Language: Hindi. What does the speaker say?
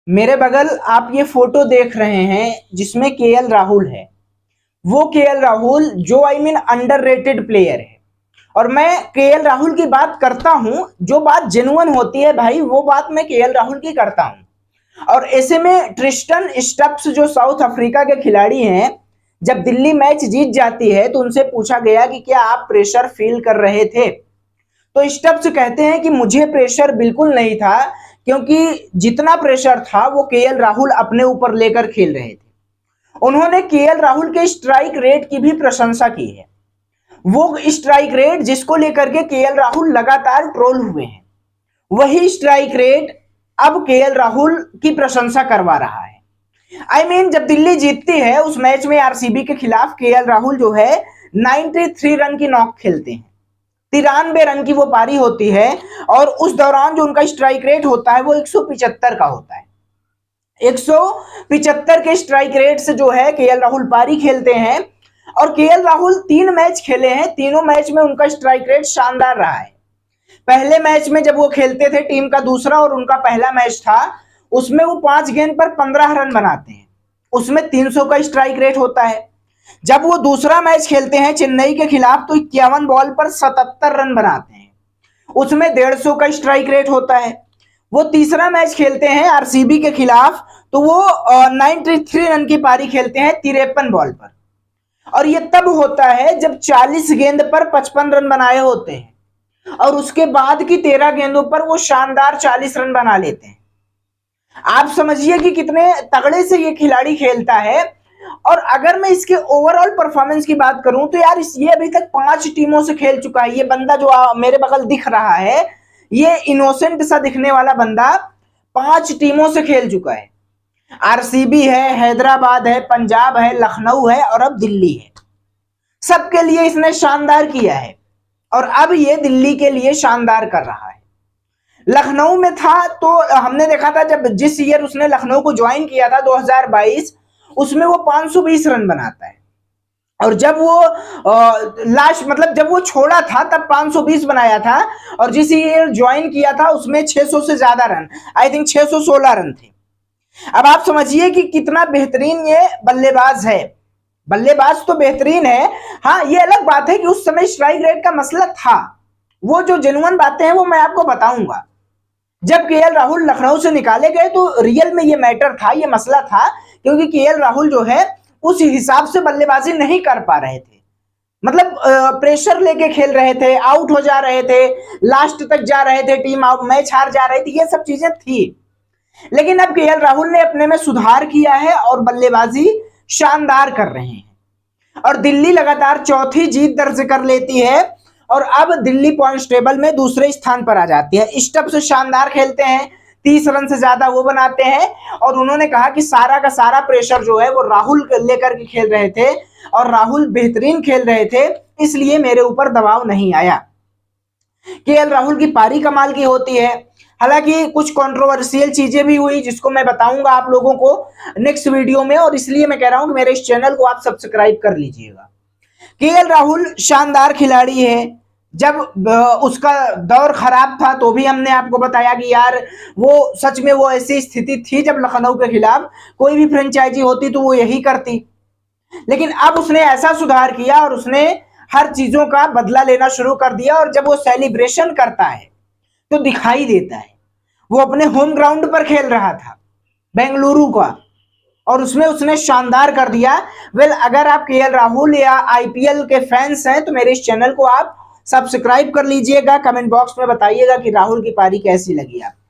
मेरे बगल आप ये फोटो देख रहे हैं जिसमें केएल राहुल है। वो केएल राहुल जो अंडररेटेड प्लेयर है। और मैं केएल राहुल की बात करता हूं, जो बात जेन्युइन होती है भाई वो बात मैं केएल राहुल की करता हूं। और ऐसे में ट्रिस्टन स्टब्स जो साउथ अफ्रीका के खिलाड़ी हैं, जब दिल्ली मैच जीत जाती है तो उनसे पूछा गया कि क्या आप प्रेशर फील कर रहे थे, तो स्टब्स कहते हैं कि मुझे प्रेशर बिल्कुल नहीं था, क्योंकि जितना प्रेशर था वो केएल राहुल अपने ऊपर लेकर खेल रहे थे। उन्होंने केएल राहुल के स्ट्राइक रेट की भी प्रशंसा की है। वो स्ट्राइक रेट जिसको लेकर के केएल राहुल लगातार ट्रोल हुए हैं, वही स्ट्राइक रेट अब केएल राहुल की प्रशंसा करवा रहा है। जब दिल्ली जीतती है उस मैच में आरसीबी के खिलाफ केएल राहुल जो है 93 रन की नॉक खेलते हैं। 93 रन की वो पारी होती है और उस दौरान जो उनका स्ट्राइक रेट होता है वो 175 का होता है। 175 के स्ट्राइक रेट से जो है केएल राहुल पारी खेलते हैं। और केएल राहुल 3 मैच खेले हैं, तीनों मैच में उनका स्ट्राइक रेट शानदार रहा है। पहले मैच में जब वो खेलते थे, टीम का दूसरा और उनका पहला मैच था, उसमें वो 5 गेंद पर 15 रन बनाते हैं, उसमें 300 का स्ट्राइक रेट होता है। जब वो दूसरा मैच खेलते हैं चेन्नई के खिलाफ तो 51 बॉल पर 77 रन बनाते हैं, उसमें 150 का स्ट्राइक रेट होता है। वो तीसरा मैच खेलते हैं आरसीबी के खिलाफ तो वो 93 रन की पारी खेलते हैं 53 बॉल पर। और ये तब होता है जब 40 गेंद पर 55 रन बनाए होते हैं और उसके बाद की 13 गेंदों पर वो शानदार 40 रन बना लेते हैं। आप समझिए कि कितने तगड़े से ये खिलाड़ी खेलता है। और अगर मैं इसके ओवरऑल परफॉर्मेंस की बात करूं तो यार ये अभी तक 5 टीमों से खेल चुका है। ये बंदा जो मेरे बगल दिख रहा है, ये इनोसेंट सा दिखने वाला बंदा 5 टीमों से खेल चुका है। आरसीबी है, हैदराबाद है, पंजाब है, लखनऊ है और अब दिल्ली है। सबके लिए इसने शानदार किया है और अब ये दिल्ली के लिए शानदार कर रहा है। लखनऊ में था तो हमने देखा था, जब जिस ईयर उसने लखनऊ को ज्वाइन किया था 2022, उसमें वो 520 रन बनाता है। और जब वो लास्ट जब वो छोड़ा था तब 520 बनाया था। और जिस ईयर ज्वाइन किया था उसमें 600 से ज्यादा रन, आई थिंक 616 रन थे। अब आप समझिए कि कितना बेहतरीन ये बल्लेबाज है। बल्लेबाज तो बेहतरीन है, हाँ ये अलग बात है कि उस समय स्ट्राइक रेट का मसला था। वो जो जेन्युइन बातें हैं वो मैं आपको बताऊंगा। जब केएल राहुल लखनऊ से निकाले गए तो रियल में ये मैटर था, ये मसला था, क्योंकि केएल राहुल जो है उस हिसाब से बल्लेबाजी नहीं कर पा रहे थे। प्रेशर लेके खेल रहे थे, आउट हो जा रहे थे, लास्ट तक जा रहे थे, टीम आउट, मैच हार जा रही थी, ये सब चीजें थी। लेकिन अब केएल राहुल ने अपने में सुधार किया है और बल्लेबाजी शानदार कर रहे हैं। और दिल्ली लगातार चौथी जीत दर्ज कर लेती है और अब दिल्ली पॉइंट्स टेबल में दूसरे स्थान पर आ जाती है। स्टब्स शानदार खेलते हैं, 30 रन से ज्यादा वो बनाते हैं। और उन्होंने कहा कि सारा का सारा प्रेशर जो है वो राहुल लेकर के खेल रहे थे और राहुल बेहतरीन खेल रहे थे, इसलिए मेरे ऊपर दबाव नहीं आया। केएल राहुल की पारी कमाल की होती है। हालांकि कुछ कंट्रोवर्शियल चीजें भी हुई जिसको मैं बताऊंगा आप लोगों को नेक्स्ट वीडियो में, और इसलिए मैं कह रहा हूं कि मेरे इस चैनल को आप सब्सक्राइब कर लीजिएगा। केएल राहुल शानदार खिलाड़ी है। जब उसका दौर खराब था तो भी हमने आपको बताया कि यार वो सच में वो ऐसी स्थिति थी जब लखनऊ के खिलाफ कोई भी फ्रेंचाइजी होती तो वो यही करती। लेकिन अब उसने ऐसा सुधार किया और उसने हर चीजों का बदला लेना शुरू कर दिया। और जब वो सेलिब्रेशन करता है तो दिखाई देता है। वो अपने होम ग्राउंड पर खेल रहा था बेंगलुरु का और उसमें उसने शानदार कर दिया। अगर आप केएल राहुल या आईपीएल के फैंस हैं तो मेरे इस चैनल को आप सब्सक्राइब कर लीजिएगा। कमेंट बॉक्स में बताइएगा कि राहुल की पारी कैसी लगी आपको।